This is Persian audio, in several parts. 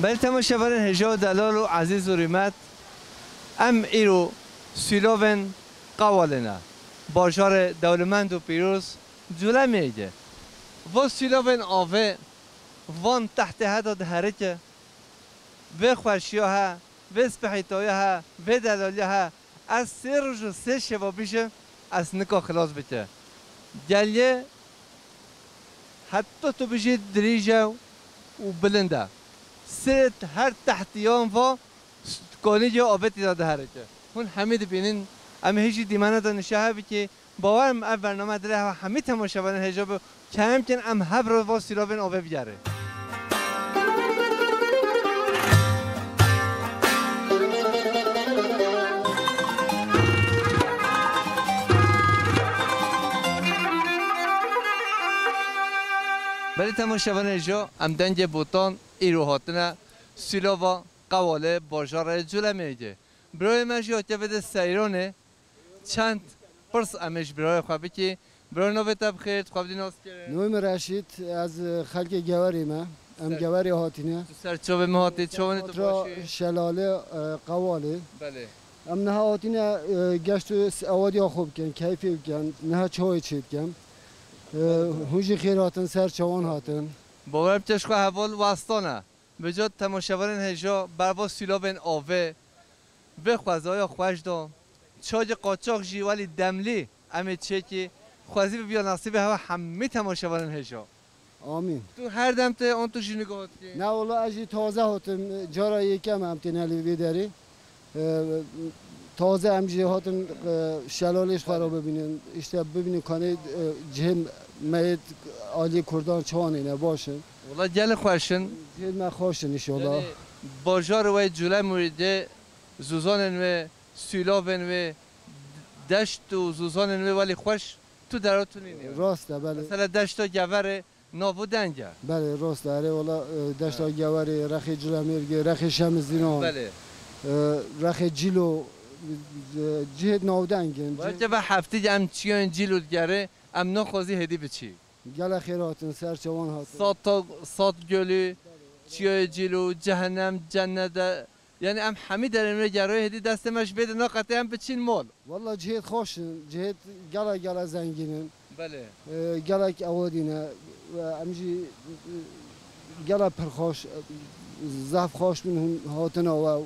بله تماشاگران هجا و دلال و عزیز و ریمت ام ایرو سیلوون قوالنا بازار دولمند و پیروز جلو میگه و سیلوون آوه وان تحت هداد هرچه و خوشیه ها و سپحیتایه ها و دلالیه ها از 3 روز و 3 شب بیشه از نکا خلاص بشه گلیه حتی تو بجید دریجه و بلنده سرت هر تحتیان و کانی آبتی داده هرچه هون حمید بینین اما هیچی دیمانه دانشه ها که باورم اول برنامه داره و همه تماشاگران هجاب کم کن ام هب رو با سیلوون آوه بیاره بله تماشاگران هجا ام دنج بوتان ایرو هاتنه سیلووا قواله بازار جلو میگه برای مجی آتیا بده سیرانه چند پرس امش برای خوابی که برای نوبت بخیر خواب دی ناس کرد نویم رشید از خلق گواری ما ام گواری هاتینه سر چوب مهاتی چوبانی تو باشی شلاله قواله بله ام نه هاتینه گشت اوادی خوب کن کیفی کن نه چای چید کن هوجی خیر هاتن سر چوان هاتن باورم چشم حوال واسطانه بجات تماشاگران هجا برای سیلوون آوه به خوازای خوش دو چاج قاچاق جی ولی دملی امی چه که خوازی بیا نصیب هوا همه تماشاگران هجا آمین تو هر دم ته اون تو جی نگاه کی نه والله اجی تازه هاتم جارا یکم هم تنالی بیداری تازه امجی هاتن شلالش خراب ببینن işte ببینن کانه جهم میت عالی کردان چوان اینه باشن والله گل خوشن جهم خوشن ان شاء الله بازار و جلو مورد زوزانن و سیلوون و دشت و زوزانن و ولی خوش تو دراتون اینه راسته بله مثلا دشت و گور ناو دنجه بله راسته اره والا دشت گواری رخ جلمیرگی رخ شمزینان بله رخ جیلو جهت ناودنگن باید به هفته ام چیان جیلو گره ام نخوازی هدی به چی گل خیراتن سر چوان هاتن سات گلی چیای جیلو جهنم جنت یعنی ام همه در امر گرای هدی دست مش بده نا قطعا به چین مال والله جهت خوشن جهت گلا زنگینن بله گلک اودینه و امجی گلا پرخوش زف خوش من هاتن و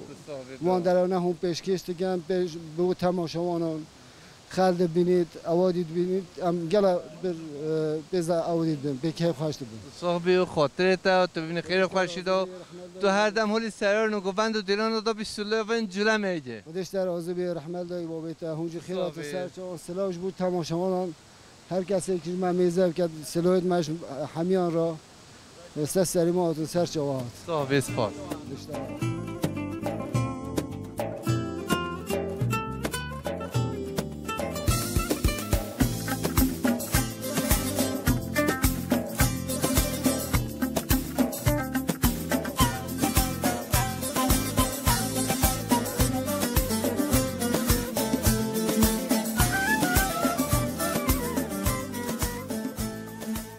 وان درونه هم پیشکش دیگم پیش به تماشاوانان خالد بینید اودید بینید ام گلا بزا اودید بین به کیف خوش بین صاحبی و خاطرت تو ببین خیر خوشید و تو هر دم هولی سرار نو گوند و دلان دو بیسلوون جلو میگه خودش در عازبی رحمت دای بابت هونج خیرات سر چون سلاش بود تماشاوانان هر کسی که من میزه که سلوید مش همیان را است سریمات سر چوات صاحب سپاس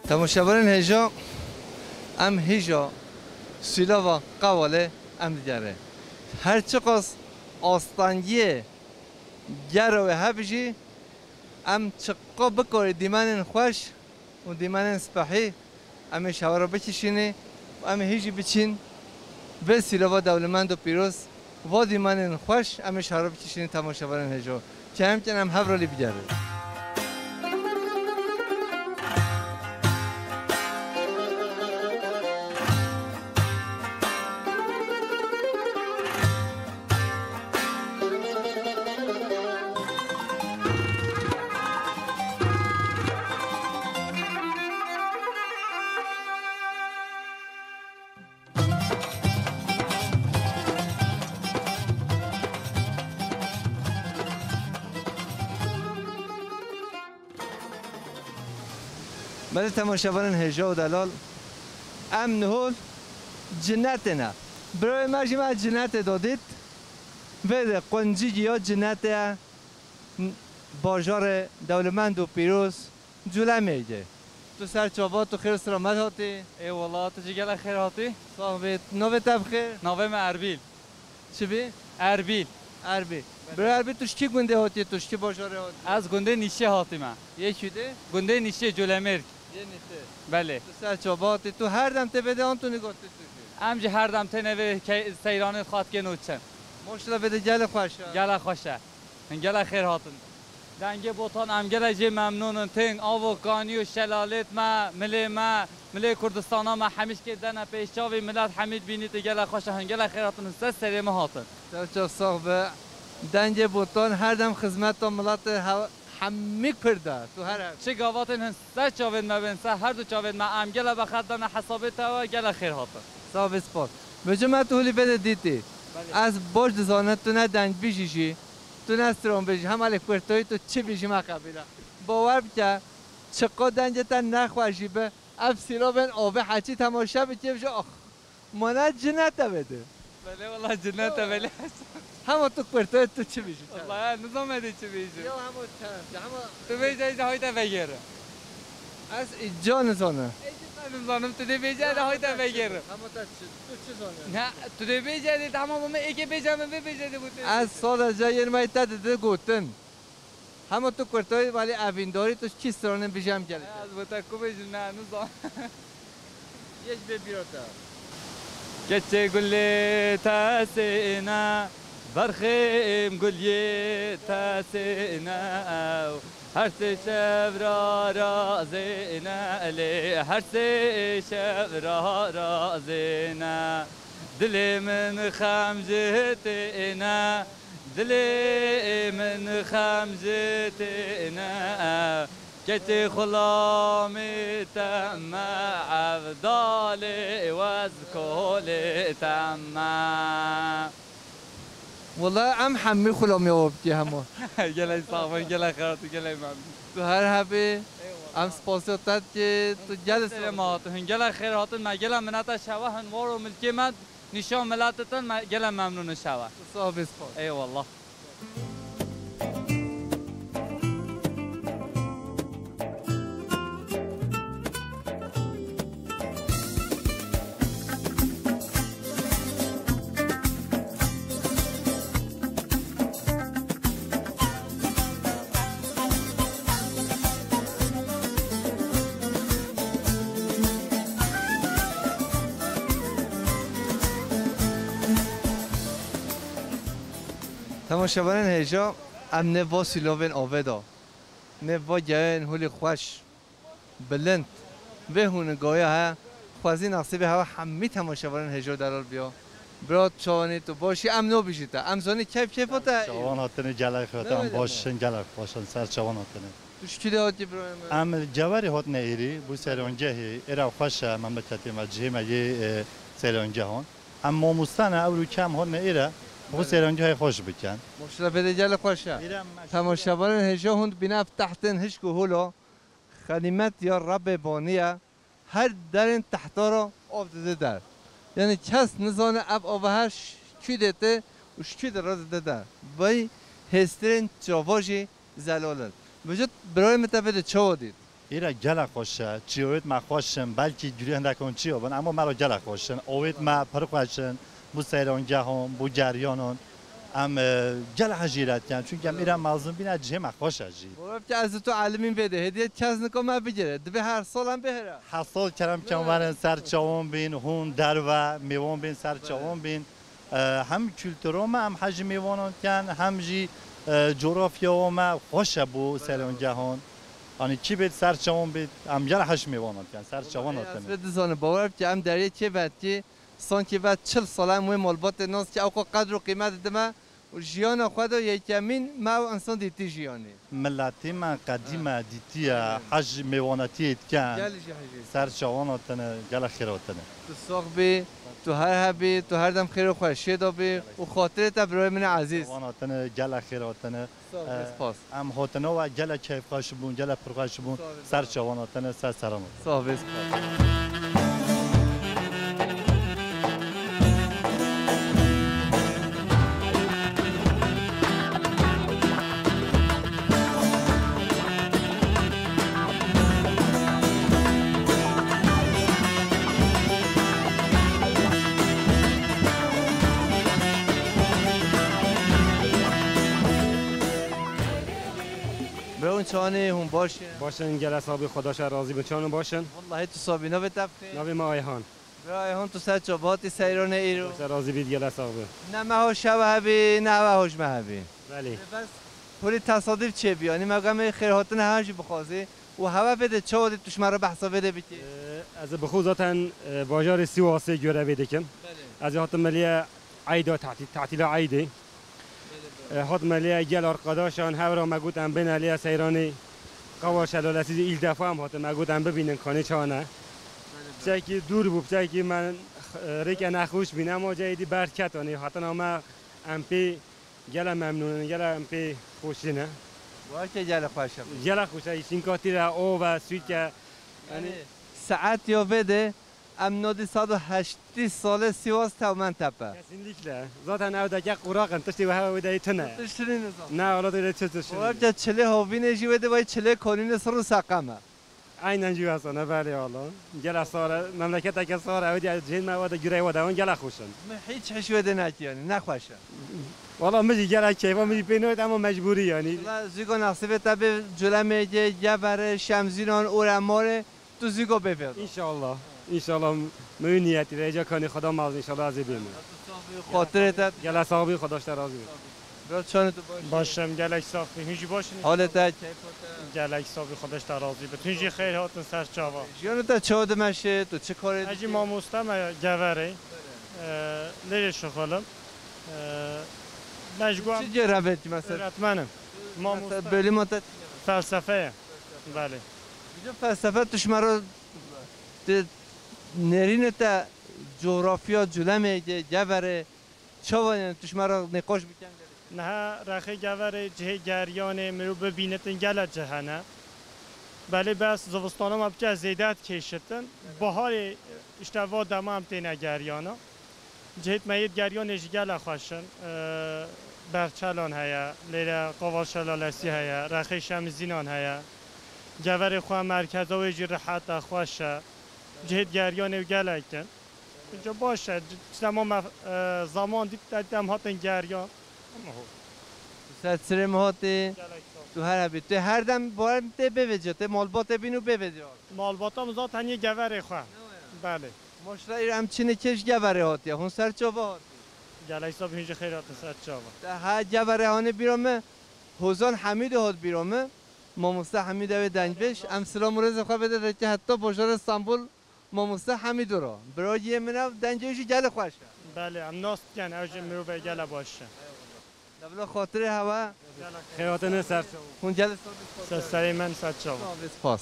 تماشاگران هجا ام هجا سیلووا قواله ام دیگره هرچه قاس آستانگیه گروه هبجی ام چقا بکاری دیمانن خوش و دیمانن سپاحی ام شوارا بکشینه و ام هجی بچین به سیلووا دولمند و پیروز و دیمانن خوش ام شوارا بکشینه تماشاگران هجا که همچنین ام هبرالی بیاره بله تماشاگران هجا و دلال ام نهول جنتنا برای مجی ما جنت دادید و قنجی یا جنت بازار دولمند و پیروز جلو میگه تو سر چابات تو خیر و سلامت هاتی ای والله تو چی گله خیر هاتی؟ صاحبت نوبت بخیر نوام اربیل چی بی؟ اربیل اربی برای اربی توش کی گنده هاتی توش کی باشاره هاتی از گنده نیشه هاتی من یکی ده گنده نیشه جولمرگ یه نیسته بله تو سر چابات تو هر دم ته بده آن تو نگاه تو امجی هر دم تنوی که سیران خاط که نوچن ماشاءالله بده گل خوشه گله خوشه گله خیر هاتن دنگ بوتان ام گله جی ممنونن تنگ آو کانی و شلالت ما ملی کردستان ما همیش که دنه پیشاوی ملت حمید بینید گله خوشه گله خیر هاتن سه سریم هاتن سرچا صاحب دنج بوتان هر دم خدمت تا ملت حمیک پرده تو هر چه گاواتن هن سه چاوید ما بین سه هر دو چاوید ما ام گله بخد دنه حسابت و گله خیر هاتن صاحب سپاس بجمع تو هلی بده دیتی از باج دزانه تو نه دنج بیشیشی تو نه استرام بیشی هم علی کرتوی تو چی بیشی ما قبیله باور بکن چقدر دنج تا نخوشی به افسیرا بین آبه حچی تماشا بکی بشه آخ مانه جنت بده بله والله جنت بله همه تو کرتوی تو چی بیشی والله نظام چی بیشی یا همه طرف همه تو بیشی ایجا هایتا بگیره از اینجا نزانه نمی‌دانم تو دی بیجه ده هایتا بگیره همه تا تو چی زانه نه تو دی بیجه دی تمام من ایکی بیجه من بیجه دی بوده از سال از جای یه مایت داده گوتن همه تو کرتوی ولی اوینداری تو چی سرانه بیشم کرده از بوده کو بیجه نه نظام یک ببیراتا گچه گلی تاسینا برخیم گلی تاسینا هر سه شب را رازینا علی هر سه شب را رازینا دل من خمجتنا دل من خمجتنا كتي خلامي تما عبدالي وزكولي تما والله ام حمی خلامی آبتی همه گله صافن گله خیرات گله من تو هر هبه ام سپاسیتت که تو جد سلامات هن گله خیرات ما گله منات شوا هن وارو ملکی من نشان ملاتتن ما گله ممنون شوا صاحب سپاس ای والله تماشاوران هجا ام نوا سیلوون آودا نوا گهن هولی خوش بلند به هون گایا ها خوازی نقصی ها همی تماشاوران هجا درال بیا برات چوانی تو باشی ام نو بیشیتا ام زانی کیف تا چوان هاتنه جلای خواهد ام باشن جلای باشن سر چوان هاتنه توش کی دهاتی برای ام جواری هاتنه ایری بو سرانجه ایرا خوشه مملکتی مجهی مگه سرانجه هون ام ماموستانه اولو کم هاتنه ایره بو سرانجه های خوش بکن مشرف بده جل خوشه تماشاوران هجا هند بناف تحتن هشکو هولو خدمت یا رب بانیه هر درن تحتارا آب داده در یعنی کس نزانه اب هر کی دته و کی در داده در بای هسترین چاواجی زلالت وجود برای متفد چه دید ایرا جلای خوشه چیوید ما خوشم بلکه جوری هندکون چی بن اما مرا جلای خوشن اوید ما پر خوشن بو سرانجه هم بو جریانون ام جل حجیرت کن چون که میرم مازن بینه جمع خوش اجی. برای که از تو علمین بده هدیه چیز نکام بگیره دو هر سال هم بهره. حاصل کردم که ورن سر چوم بین هون درو میوان بین سر چوم بین هم کلتورم هم حجم میوانان کن هم جی جغرافیا ما خوش بو سران جهان. آنی چی بید سر چوم بید هم جل حجم میوانان کن سر چوان هستند. از دزانه باور که هم دریه چه بعد که سانکی بعد 40 ساله موی مالبات ناس که اوقات قدر و قیمت دما و جیان خود و یکمین ما انسان دیتی جیانی. ملتی من قدیم دیتیه حج میوانتی کن. سر چوان هستند جل خیراتنه. تو ساق بی تو هر هبی تو هر دم خیر و خوشی دابی و خاطر تبرای من عزیز. چوان هستند جل خیراتنه. سپاس. ام هاتنه و جل کیف خوش بون جل پرخوش بون سر چوان هستند سر سرام. سپاس. چانه هم باشه باشن گل حسابی خداش راضی بچانو باشن والله تو صابینا به تفخی ناوی ما ایهان برای هون تو سر چوبات سیرانه ایرو باشه راضی بید گل حسابی نه مهو شبه هبی نه هوش مهبی بله بس پولی تصادف چه بیانی مگم خیر هاتن همش بخوازی و هوا بده چه ودی توش مرا بحثا بده بیتی از بخو ذاتن باجار سیواسه گوره بیدکن از هات ملیه عیدا تعطیل عیدی هات ملیه گل ارقاداشان هورا مگوتن بین علیه سیرانی قوا شلالسی ایل دفعه هم هات مگوتن ببینن کانه چانه چکی دور بود چکی من ریک نخوش بینم و جایدی برکتانی هاتن اما امپی گل ممنون گل امپی خوشینه واکه جل خوشم گل خوشه ایشین کاتی را او و سویت که یعنی ساعت یا بده ام نودی 180 سال سیواس تومن تپه kesinlikle zaten evdeki kurakın tıştı ve hava da itine تشتری نظام ne ola da çıtışın وابجا چله هاوی نجی بده وای چله کانون سر سقمه aynen gibi sana bari oğlum gel sonra memleketteki sonra evde cin mevada güreği vada on gel akuşun من هیچ حش بده نکی yani نخوشه valla mıcı gel keyfa mıcı peynoyt ama mecburi yani والله زیگو نصیب تبه جلمه جبر شمزینان اورماره تو زیگو بفید inşallah inşallah mühim niyeti reca kani خدا ماز inşallah razı beyim خاطرت gel sahibi خداشتر razı beyim برو چون تو باش باشم گلک صافی هیچی باشین حالت گلک صافی خودش ترازی به تونجی خیر هاتن سر چاوا جیانو تا چود مشه تو چه کاری اجی ما مستم گوره لیلی شخالم مجگوام چه جربت مثلا öğretmenim ما مثلا مستم بلی مدت felsefe بله جو فلسفه توش مرا نرین تا جغرافیا جلمه جبره چه توش مرا نقاش بکن نه رخی گوره جه گریان مرو ببینتن گل جهنه بله بس زوستانه ما بچه زیدت کشتن بهار اشتوا دمام تینه گریانا جهت مید گریانش گل خوشن برچلان هیا لیره قوال شلالسی هیا رخی شمزینان هیا گوره خواه مرکز و جی راحت خوشه جهت گریان و گل کن اینجا باشه تمام زمان دیدم هاتن گریان سر مهاتی تو هر بی تو هر دم باید ته بوجه ته مالبات بینو بوجه مالباتام zaten یه گوره خواه بله مشتری هم چینه کش گبره هاتی هون سر چوبه هاتی گلک صاحب اینجا خیرات سر چاوا ده ها گبره هانه بیرامه حوزان حمید هات بیرامه ماموسته حمید اوی دنج بش ام سلام رز خواه بده که حتی باشار استانبول ماموسته حمید رو برای یه منو دنجوشی گل خوشه بله ام ناست کن اوج مرو به گله باشه دبلا خاطر هوا خیراتن سر هون گل سری من سر چاوا پاس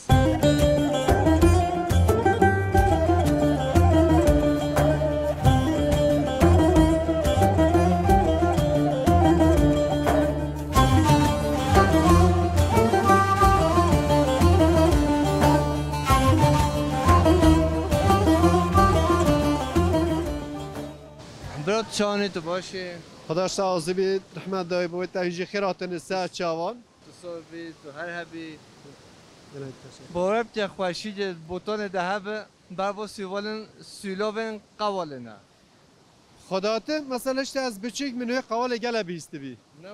برات چانی تو باشه خداش سازی بید رحمت دای بود تهیجی خیراتن سر چاوان تو صوبی تو هر هبی بارب که خوشی که بوتان دهب بر با سیوالن سیلوون قوالنا خداته مثلا اشته از بچیک منوی قوال گله بیست بی نه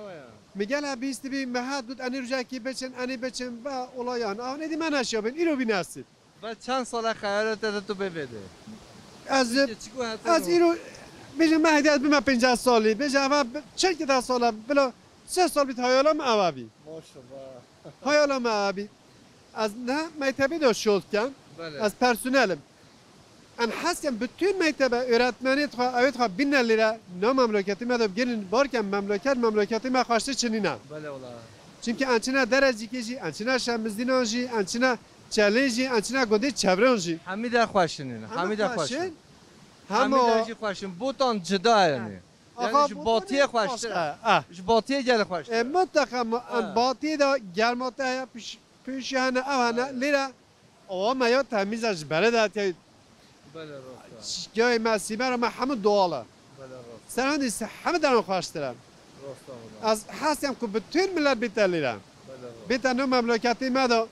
میگل بیست بی مهد بود انی رجا کی بچن انی بچن و اولایان آه ندی من اشیابین اینو بی نسید بعد چند سال خیالت تو ببده از اینو بیشتر مهدیت بی من 50 سالی بیشتر اول چند که 10 ساله بلا 3 سال بیت هایالام اوابی ماشاءالله هایالام اوابی از نه مکتبی داشت شد کن از پرسونلم ان حسیم bütün mektebe öğretmeni evet ha 1000 lira ne memleketi medab gelin barken memleketi me kaçtı çinina. Bale ola. Çünkü ançına derece kişi, ançına şemizdinoloji, ançına challenge, ançına gode çevrenji. Hamid خوشنین. حمید خوشن. همه حمید خوشن. بوتان جدا یعنی. یعنی باطی خوشتر. باطی گل خوشتر. مطلقا باطی دا گرماته پیشانه اوانه لیره او ما یا تمیزش بلدت یا بله راست. جای مسیبه رو محمد دواله. بله راست. سرهندی همه دارم خوشترم. از حسیم که bütün millet بیتلیرم. بیتنو مملکتی ما دا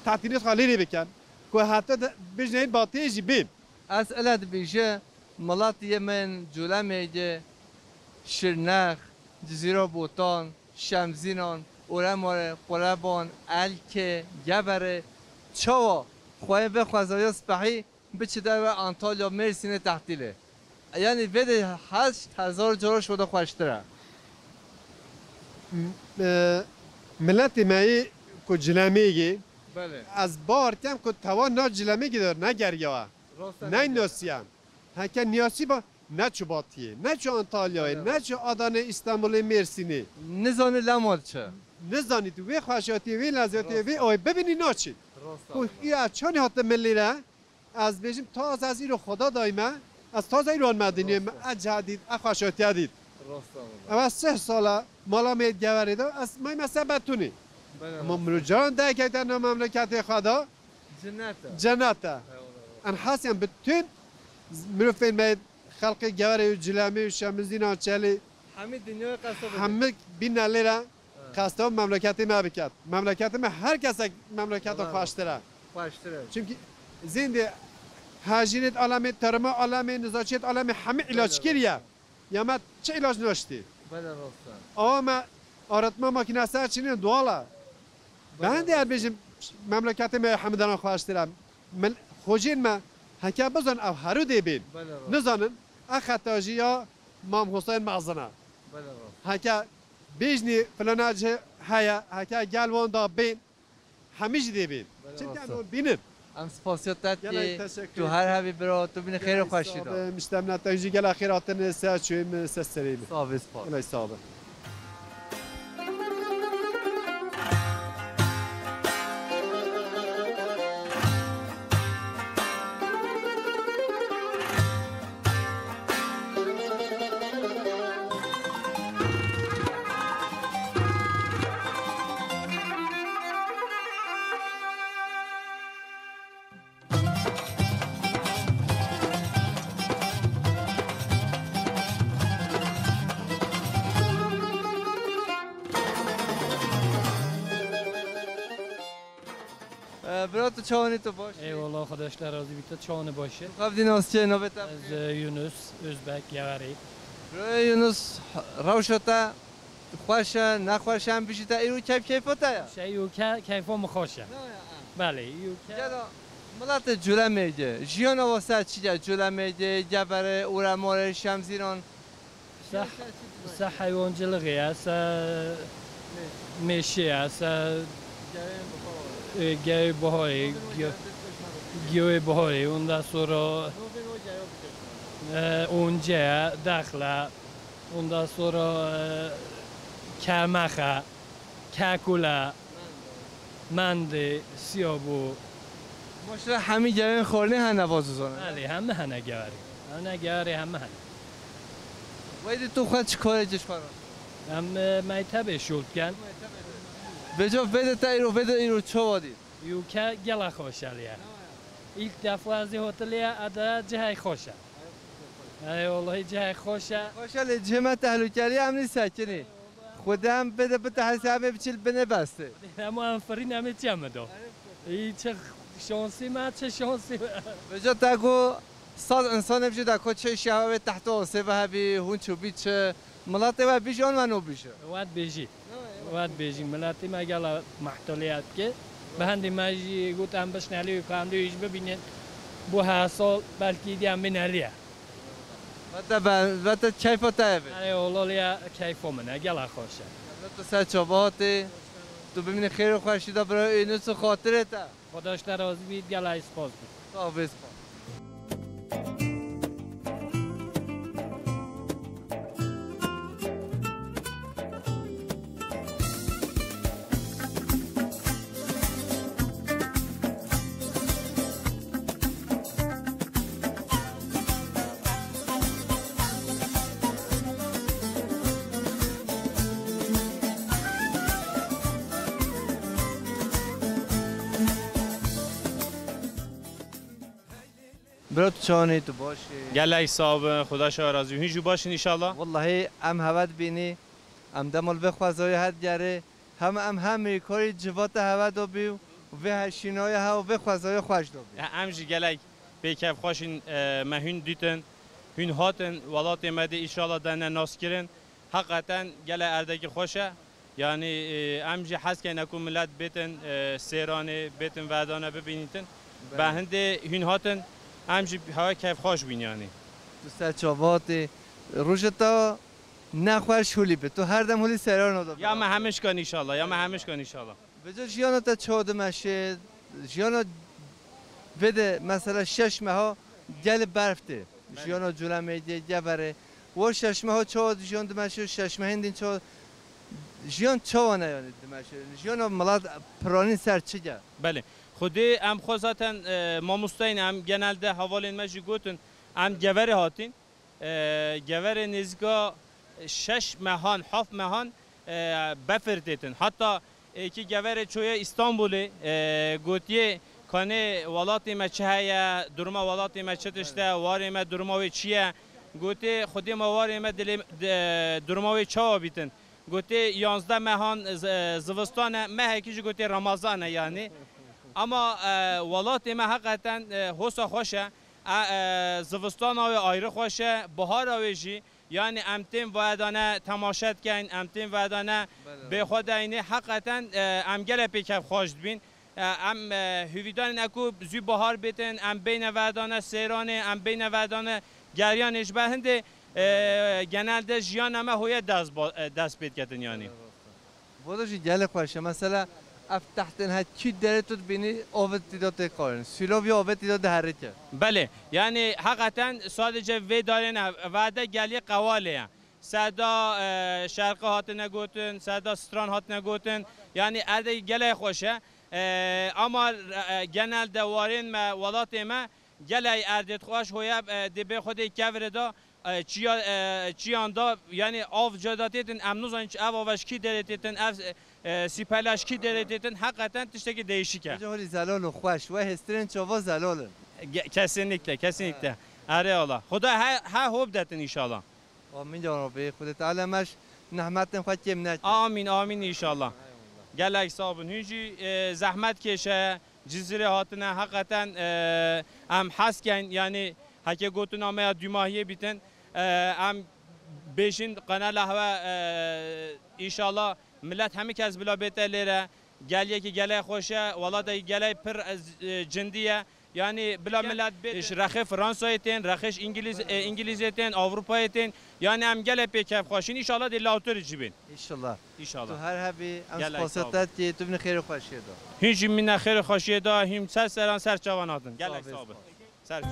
تعطیلات خالی بکن. که حتی بجنید باطیجی بیم. از علت بیشه ملاتی من جوله میگه شرنخ جزیره بوتان شمزینان اورماره قلبان الک گبره چوا خواه به خوازای سپحی بچه در انطالیا مرسین تحتیله یعنی بده 8000 جورا شده خوشتره ملت مایی که جلمیگی بله از بار کم که توان نا جلمیگی دار نه گریه نه ناسیان هکه نیاسی با نه چو باتیه نه چو انطالیای نه چو آدان استانبول مرسینی نزانه لمال چه نزانید وی خوشاتی وی لذتی وی اوی ببینی ناچید این از چانی حتی ملی را از بیشیم تاز از این رو خدا دایمه از تاز این رو مدنی از جدید از خوشاتی دید اما 3 ساله مالا مید گوری دار از مای مثلا بتونی اما مروجان ده که در مملکت خدا جنته ان حسیم بتون مروفین مید خلق گوری و جلامی و شمزین آنچلی همه دنیا قصد همه بین لیره قصد مملکتی ما بکرد مملکت ما هر کس مملکت خوشتره چون زنده هاجرت عالم ترما عالم نزاچت عالم همه علاج کریه یا ما چه علاج نوشتی بله راستن اما آرتما ماکینه سر چینه دواله بنده هر بیشم مملکت ما حمدان خوشتره من خوجین ما هکه بزن او هرو دی بین نزانن اخطاجی یا مام حسین مغزنه هکه بیجنی فلانه هیا هکه گلوان دا بین همیشه دی بین چه گلوان بینن ام سپاسیت که تو هر همی برا تو بین خیر خوشی دا مشتم نتایجی گل خیراتن سه چویم سه سریم صابه سپاس الهی صابه برات چاونی تو باشه ای والله خداش در راضی بیت چاونه باشه قبل ناس چه نوبت از یونس ازبک یوری برای یونس روشتا خوش نخوش هم بیشتر ایرو کیفاته یا شیو کیفا مخوشه بله ایو ملت جوله میگه جیان واسه چیه جوله میگه جبره اورمار شمزیران صح حیوان جلغی است میشه است گیاه بهاری گیاه بهاری اون دستورا اونجا داخله اون دستورا کمخه کاکولا مندی سیابو ماشاءالله همه جوان خورنه هن نوازوزانه بله همه هنه گواری همه هنه ویدی تو خود چه کاره جش کاران؟ هم میتبه شد کن بجا بده تا ایرو چه وادی؟ یو که گله خوشه لیه ایک دفعه از هتلیه اده جه خوشه ای والله جه خوشه خوشه لی جمع تحلوکری هم نیست کنی خودم بده به حسابه بچیل بنه بسته اما انفرین همه چمه دو ای چه شانسی ما چه شانسی بجا تاگو صد انسان بجا تاگو چه شهوه تحت آسیبه هبی هون چو بید چه ملاته و بیش آن منو بیشه واد بیجی ملاتی ما گلا محتولیت که به هندی ماجی گفتم بس نلی کاندو ایش ببینید بو حاصل بلکی دیم بنالیه وقت کیف تایبه ای والله لیا کیف منه گلا خوشه تو سر چاباتی تو ببینی خیر و خوشی دا برای اینوس خاطره تا خداش در راضی بید گلا اسپاس بید صافی برات چانی تو باشی گله صاحب خدا شا راضی هیچ باشین ان شاء الله والله ام هوت بینی ام دمال بخوازای حد گره هم کاری جوات هوا دو بیو و هشینای ها و بخوازای خوش دو بیو امجی گله بیکف خوشین مهون دیتن هون هاتن ولات مده ان شاء الله دن ناس کرن حقیقتا گله اردکی خوشه یعنی ام جی حس که نکو ملت بیتن سیرانه بیتن ودانه ببینیتن به هنده هین هاتن ام جی هوا کیف خوش بین یعنی تو سرچاوات روشتا نخواهش هولی به تو هر دم هولی سیران داد یا ما همش کن انشالله یا ما همش کن انشالله بجا جیانا تا چهاد مشه جیانا بده مثلا 6 ماه گل برفته جیانا جلو میده جبره و 6 ماه چهاد جیان دمشه 6 ماه هندین چهاد جیان چوانه یعنی دمشه جیانا ملات پرانی سر چیه بله خودی ام خوزاتن ما مستعین ام genelde havalin مجی گوتن ام گوره هاتین گوره نزگا 6 مهان 7 مهان بفردیتن حتی که گوره چوی استانبولی گوتیه کانه ولاتی ما چه هیا درما ولاتی ما چه تشته واری ما درماوی چیه گوتی خودی ما واری ما درماوی چه بیتن گوتی 11 مهان زوستانه مه کیش گوتی رمضانه یعنی اما ولات ما حقیقتا حسا خوشه زوستان آوی آیره خوشه بهار آویجی یعنی امتین وادانه تماشات کن امتین وادانه به خود اینه حقیقتا امگل پیکف خوش بین ام هویدان اکو زی بهار بیتن ام بین وادانه سیرانه ام بین وادانه گریان اجبه هنده genelde jiyan ama hoya dest pet ketin yani. بودش گل خوشه مثلا افتحتن ها چی داره تو بینی آوتی داد کارن سیلوی آوتی داد هرچه بله yani hakikaten sadece ve darene vade geli qavale sada şarkı hatına gotun sada stran hatına gotun yani erde gele خوشه ama genelde varin me velatı me gele erdet خوش hoya dibe xode kevreda çiyanda yani av cadatetin emnuzan ev avaşki deretetin ev siperlaşki deretetin hakikaten tişteki değişik ya. Holi zalal و خوش و هسترین چوا زلال. Kesinlikle kesinlikle. Are Allah. Xuda ha hob detin inşallah. Amin ya Rabbi. Xuda Teala meş nehmetin xwe kim net. Amin amin inşallah. Gelek sabun hüci zahmet keşe cizire hatına hakikaten em hasken yani hake gotun amaya dümahiye biten ام بیشین قناه و انشالله ملت همه کس بلا بیت لیره گلیه که گله خوشه ولاد گله پر جندیه yani بلا ملت بیش رخ فرانسایتین رخش انگلیزیتین اروپایتین yani هم گله پیکف خوشین انشالله دی لاوتر جبین انشالله انشالله تو هر هبی ام خاصیت که تو بن خیر خوشیه دا هیچ من خیر خوشیه دا هم سران سر جواناتن گله صاحب سر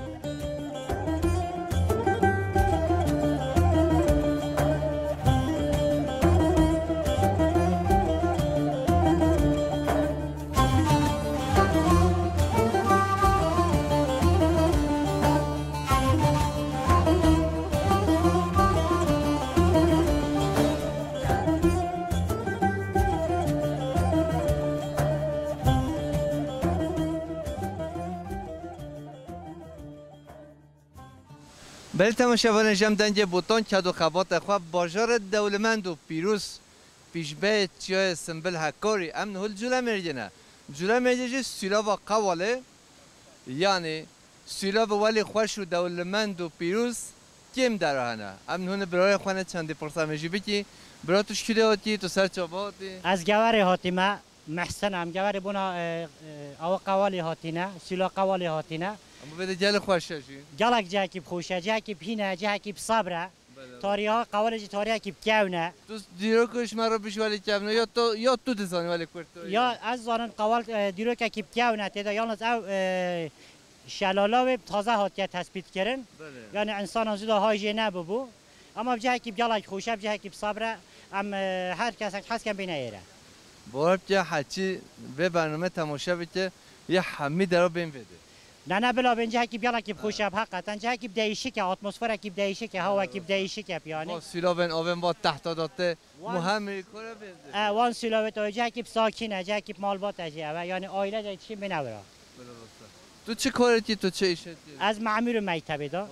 بله تماشاگران جمع دنج بوتان کدو خبات خواب بازار دولمند و پیروز پیشبه چیای سنبل هکاری امن هول جوله مرجنه جوله مرجنه سیلاو قواله یعنی سیلاو ولی خوش و دولمند و پیروز کم درهنه امن هون برای خانه چندی پرسامجی بکی برای توش کده هاتی تو سر چاباتی از گوار هاتیمه محسن هم گوار بنا او قوالی هاتینه سیلا قوالی هاتینه اما بده جل خوشه جی جلک جاکیب خوشه جاکیب هینه جاکیب صبره تاریها قوالی تاریها کیب کونه تو دیروکش مرا پیش ولی کونه یا تو دزانی ولی کرد یا از زانن قوال دیروک کیب کونه تدا یالناز او شلالا تازه هاتیه تثبیت کردن یعنی انسان از دا هایجینه ببو اما جاکیب جلک خوشه جاکیب صبره ام هر کس حس کن بینه ایره باید که حچی به برنامه تماشا بده یه حمی درو بین بده نه بلا بین جه کی بیالا کی خوشب حقیقتا جه کی دیشه که اتمسفر کی دیشه که هوا کی دیشه که یعنی سیلاون آون با تحت داده مهم میکنه بده وان سیلاوت تو جه کی ساکنه جه کی مال بات جه و یعنی عائله جه چی بنورا تو چه کاری تو چه ایشتی از معمور مکتب دا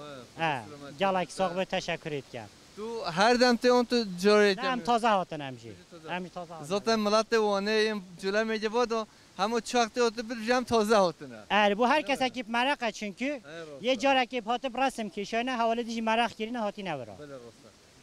جلک ساق تشکر ات تو هر دم اون تو جوری هم تازه هاتن همشی هم تازه زاتن ملت وانه جلو میگه بادو همو چاقته هاته بر جمع تازه هاتنه بو هر کس اکی مرقه چونکه یه جار اکی هاته برسم کشانه حواله دیجی مرق گیرینه هاتی نورا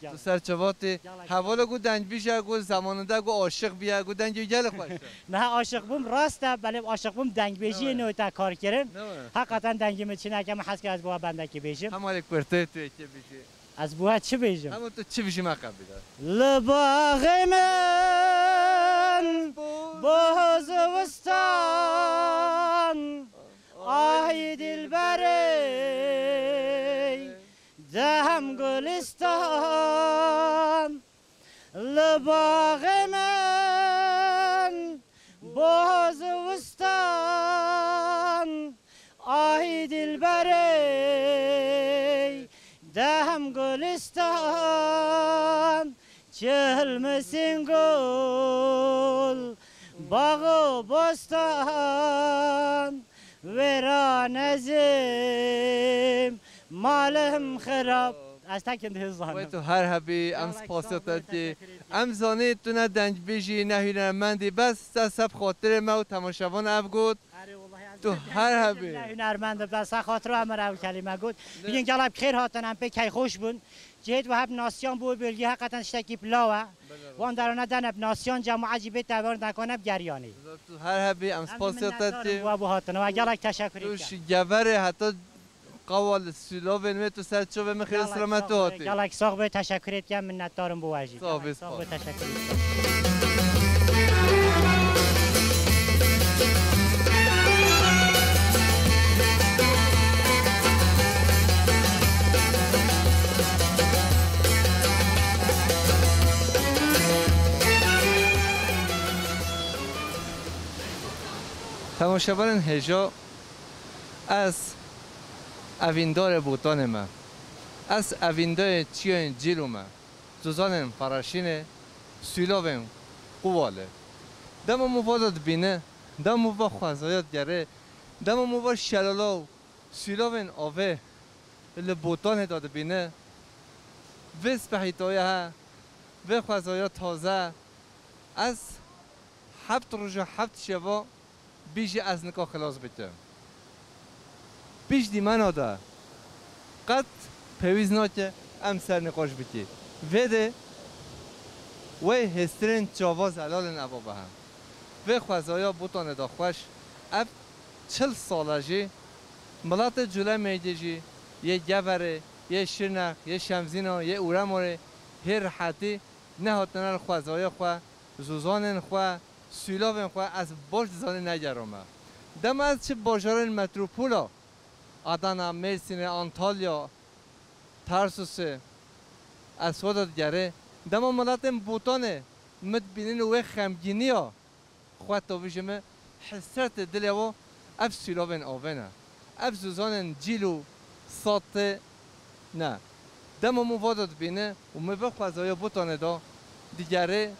تو سرچواتی حوالا گو دنج بیشه گو زماننده گو عاشق بیا گو دنج گل خوشه نه عاشق بوم راسته بله عاشق بوم دنگ بیشی نو تا کار کردن حقیقتا دنگی مچینه که من حس که از بوا بنده که بیشم هم مالک پرته تو چه بیشی از بوا چه بیشم هم تو چه بیشی مقام بیدار لباغ من باز وستان آهی دلبری دهم گلستان لباغ من باز وستان آهی دلبری دهم گلستان چهل مسین گل باغ و بستان ویران زیم مالهم خراب از تکند هزانم و تو هر هبی ام سپاسیت ام زانی تو نه دنج بیجی نه هنرمندی بس سب خاطر ما و تماشاوان افگود تو هر هبی هنرمند بس خاطر امر او کلمه گود بگین گلاب خیر هاتن ام پی کی خوش بون جهت و هب ناسیان بو بلگی حقیقتا شتکی پلاوه وان درانه دنب ناسیان جماعه جیبه تبار نکنب گریانی تو هر هبی ام سپاسیت و بو هاتن و گلک تشکر توش گوره حتی قوال سیلو بنمی تو سر چوبه مخیر سلامت هاتی گلک ساق به تشکریت کم منتدارم بو واجی ساق به تشکریت تماشاوان هجا از اویندار بوتان ما از اویندار چیان جیلو ما زوزان فراشینه سیلوون قواله دم موادات بینه دم مواد خوازایات گره دم مواد شلالاو سیلوون آوه ل بوتان داده بینه وس بهیتایه ها و خوازایات تازه از هفت روز هفت شبا بیشی از نکاح خلاص بده بیش دیمان آده قد پیویز ناکه ام سر نقاش بکی وده وی هسترین چاواز علال نبا به هم و خوزایا بوتانه دا خوش اب 40 ساله جی ملات جوله میده جی یه گوره یه شرنخ یه شمزینا یه اورماره هر راحتی نه هاتنال خوزایا خواه زوزانن خواه سیلاوین خواه از باش زانه نگرامه دم از چه باجار متروپولا آدانا، مرسین، آنتالیا، ترسوس، اسودات گره دم ملاتم بوتانه مت بینین و خمگینی ها خواهد تاویجمه حسرت دلی و اف سیلاوین آوینه اف زوزانن جیلو ساته نه دم موادات بینه و مبه خوزایا بوتانه دا دیگره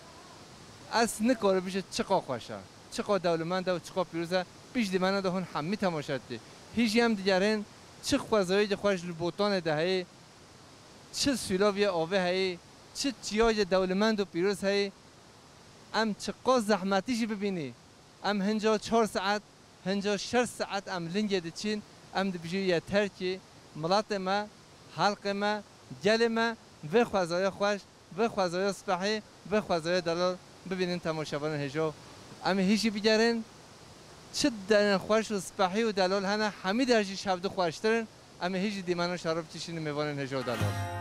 از نکاره بیشه چقا خوشه چقا دولمنده و چقا پیروزه بیش دیمنه ده هون همی تماشد دی هیچی هم دیگرین چه خوزایی ده خوش بوتان ده هی چه سیلاوی آوه هی چه چیای دولمند و پیروز هی ام چقا زحمتیشی ببینی ام هنجا 4 ساعت هنجا 6 ساعت ام لنگه ده چین ام ده بیجی یه ترکی ملات ما حلق ما گل ما و خوزایی خوش و خوزایی سپاحی و خوزایی دلال ببینین تماشاوان هجا اما هیچی بگرین چه درن خوش و سپاحی و دلال هنه همی درجی شبد خوشترن اما هیچ دیمان و شراب چشین میوانن هجا و دلال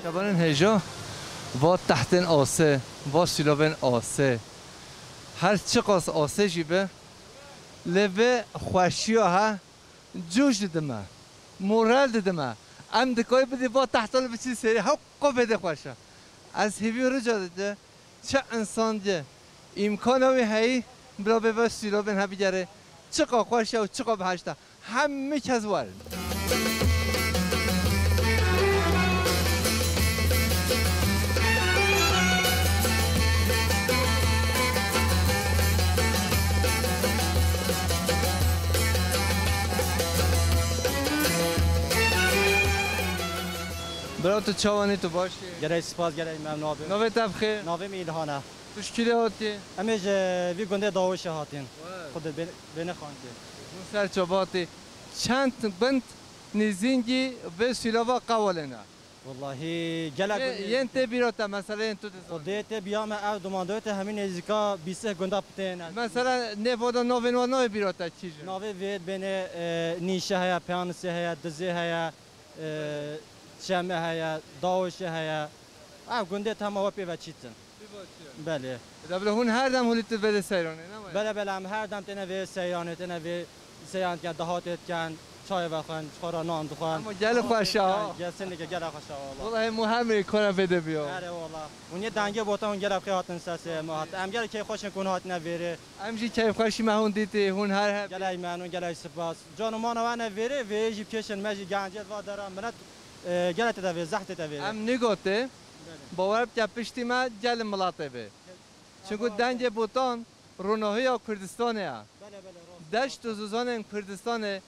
شبان هجا و تحتن آسه و سیلاوین آسه هر چه قاس آسه جیبه لبه خوشی ها جوش ددمه مورال ددمه ام دکای بدی با تحتال بچی سری حقا بده خوشه از هیوی رجا ده چه انسان ده امکانوی هایی برای به سیلوبن ها بگره چقا خوشه و چقا بهشته همه کس وارد برای تو چوانی تو باشی گرای سپاس گرای ممنون بیم نوی تبخیر نوی میلهانه توش کلی هاتی امیج وی گنده داوش هاتین خود بین خانده اون سر چوباتی چند بند نزینگی به سیلوا قوالنا والله گلک ینت بیروتا مثلا ینتو خودت بیام او دوماندوت همین نزدیکا 20 گنده پتن مثلا نفودا نوین و نوی بیروتا چیزی نوی وید بین نیشه هیا پیانسه هیا دزه هیا شمه هیا داوش هیا او گنده تمام پی و چیتن بله دبل هون هر دم هولیت بده سیرانه بله بله هم هر دم تنوی سیرانه تنوی سیران کن دهاتت کن چای بخوان خورا نان بخوان اما گل خوشه ها گل سنگه گل خوشه والله مهمه کار بده بیا آره والله اون یه دنگه بوتا اون گل خیاتن ساسه ما ام گل کی خوش کن هات نویره امجی کی خوشی ما هون دیتی هون هر گل ایمان اون گل سپاس جانو ما نه نویره ویجی کشن ماجی گنجت و دارم منت گل تدوی زحت تدوی ام نگوته باور بیا پشتی ما گل ملاته به چون دنگ بوتان روناهی کردستانه دشت و زوزان کردستانه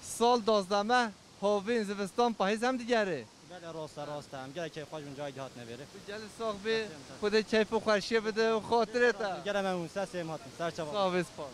سال 12 هاوین زمستان پاییز هم دیگره بله راست هم گل کی خوش اونجا هات نویره گل صاحبی خود کیف و خوشی بده و خاطرت گل من اون ساسه هات سر چوا صاحب سپاس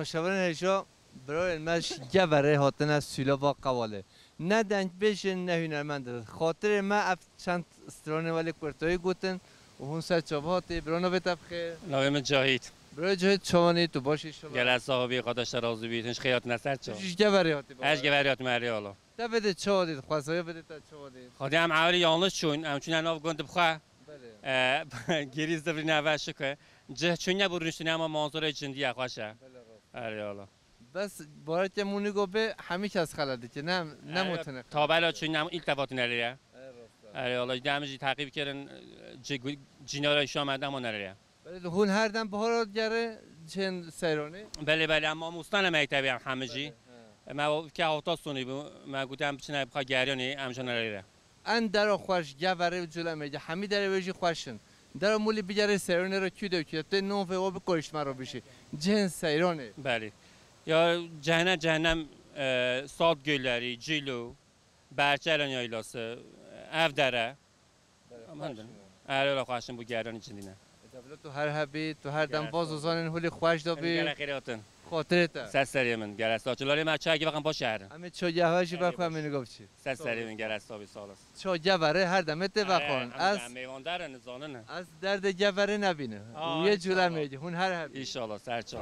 تماشاوران هجا برای المش گبره هاتن از سیلا با قواله نه دنگ بشن نه هنرمند خاطر ما اف چند استرانه ولی کرتایی گوتن و هون سر چابهاتی برانو بتب خیر ناویم جاهید برای جاهید چوانی تو باشی شما گل از صاحبی قداش رازو بید هنش خیات نسر چا چیش گبره هاتی اش گبریات مری حالا تا بده چا دید خواسته بده تا چا دید خودی هم عولی یانلش چون ام چون ناو گند بخوا گریز دبری نوش که جه چون نبرنشتنی اما منظور جندی خوشه آره حالا بس بارت مونی گو به همه کس خلده که نه متنه تا بالا چون نم التفات نریه آره حالا دامجی تعقیب کردن جینارای شما مدام ما نریه بله هون هر دم بهارات گره چند سیرانه بله اما مستان مکتبی هم همه‌جی ما که هفته سونی ما گفتم چنین بخواد گریانی امشان نریه ان در خوش گوره جلو میگه همه در وجی خوشن در مولی بگره سیرانه رو کیده که نو و به کوشش مرا بشه جن سیرانه بله یا جهنم ساد گلری جیلو برچلان یایلاس اف دره آره خوشم بو گردن چندینه تو هر حبی تو هر دم باز وزانن هولی خوش دابی خاطرت سسری من گرستا چلاری ما چای وقت با شهر همه چای هواشی بخوام من گفت چی سسری من گرستا بی سالس چای جوره هر دم ات بخون از میواندار نزانن از درد جوره نبینه یه جوله میگه هون هر حبی ان شاء الله سر چای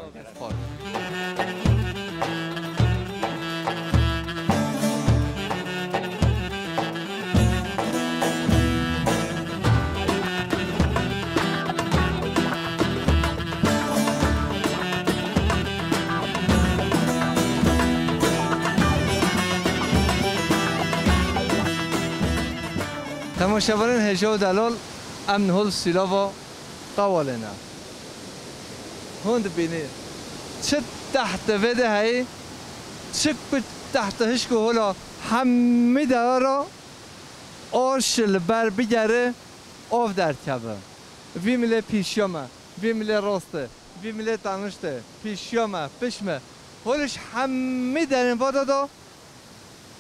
تماشاوران هجا و دلال امن هول سیلا و قوالنا هند بینی چه تحت وده هایی چه تحت هشکو هولا همه دارا آرشل بر بگره آف در کبه وی مله پیشیامه وی مله راسته وی مله تنشته پیشیامه پشمه هولش همه در این وادا دا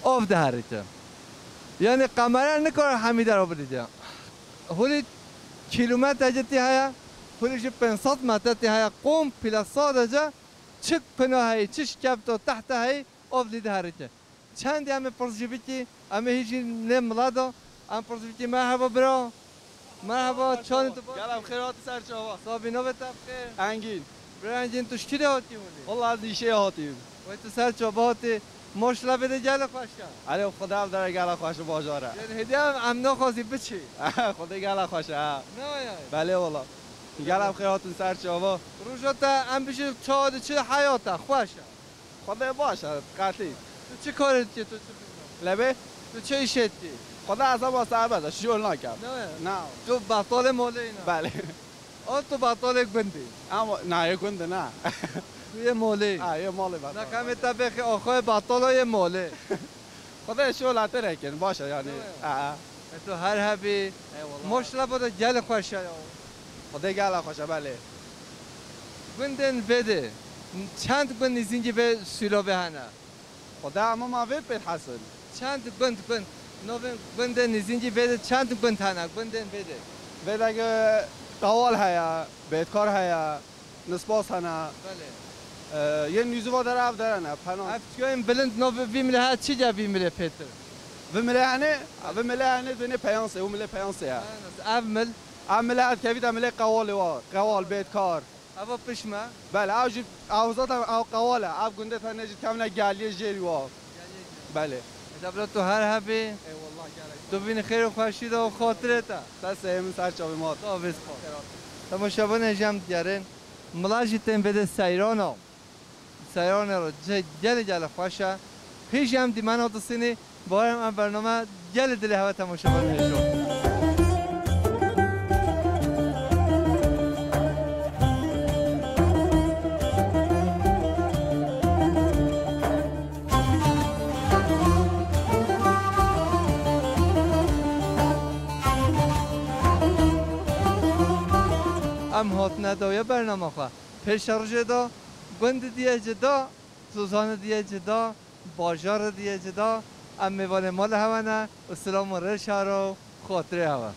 آف در که یعنی قمره نکاره همی در آبریده هولی کیلومتر جتی هیا هولیش 500 متر تی هیا قوم پلا ساده جا چک پناه هی چش کبت و تحت هی آف لیده هریته چند همه پرسجیبیتی همه هیچی نملادا هم پرسجیبیتی مرحبا برا مرحبا چان تو گلم خیرات سر چاوا صابینا به طبقه انگین برنجین تو شکیده هاتی مونی والله از نیشه هاتیم و تو سر چابا هاتی ماشلا بده گل خوشکن علی خدا داره گل خوش بازاره یعنی هدیه هم امنا خواستی بچی خدا گل خوشه نه بله والله گلم خیراتون سر چاوا روزا هم بشه چاد چه حیاته خوشه خدا باشه قطعی تو چه کاری تو لبه تو چه ایشتی خدا از ما سر بده شغل نکرد نه تو بطال ماله اینا بله تو بطال گندی اما نه یه گنده نه تو یه ماله یه ماله بطال نه کمی طبق آخای بطال یه ماله خدا شغل ترکن باشه یعنی تو هر حبی ماشلا بوده گل خوشه خدا گل خوشه بله گندن بده چند گند زنجی به سیلا بهنه خدا اما ما وید بید حسن چند گند نوین گندن زنجی بده چند گند هنه گندن بده بده اگه قوال هیا بیتکار هیا نسباس هنه بله یه نیزو داره اف داره نه پناه افتگاهیم بلند نو بیمله ها چی جا بیمله پیتر ومله هنه دونه پیانسه ومله پیانسه ها افمل عمله هد کبید عمله قوال بیتکار اوا پشمه بله اوجی اوزات او قواله اف گنده تا نجید کاملا گالیه جیری وا بله دبلا تو هر حبی تو بین خیر و خوشید و خاطرت دست همین سر چاوی مات آویز تماشاچیان جمع دیارن ملاجی تن بده سیرانو سیران رو گل خوشه پیش هم دی من آتوسینی بارم برنامه گل دل هوا تماشاچیان نشون ام هات ندایا برنامه خواه پیش روژه دا گند دیه جدا سوزان دیه جدا باجار دیه جدا ام میوان مال هوا نه و سلام و رش ها رو خاطره هوا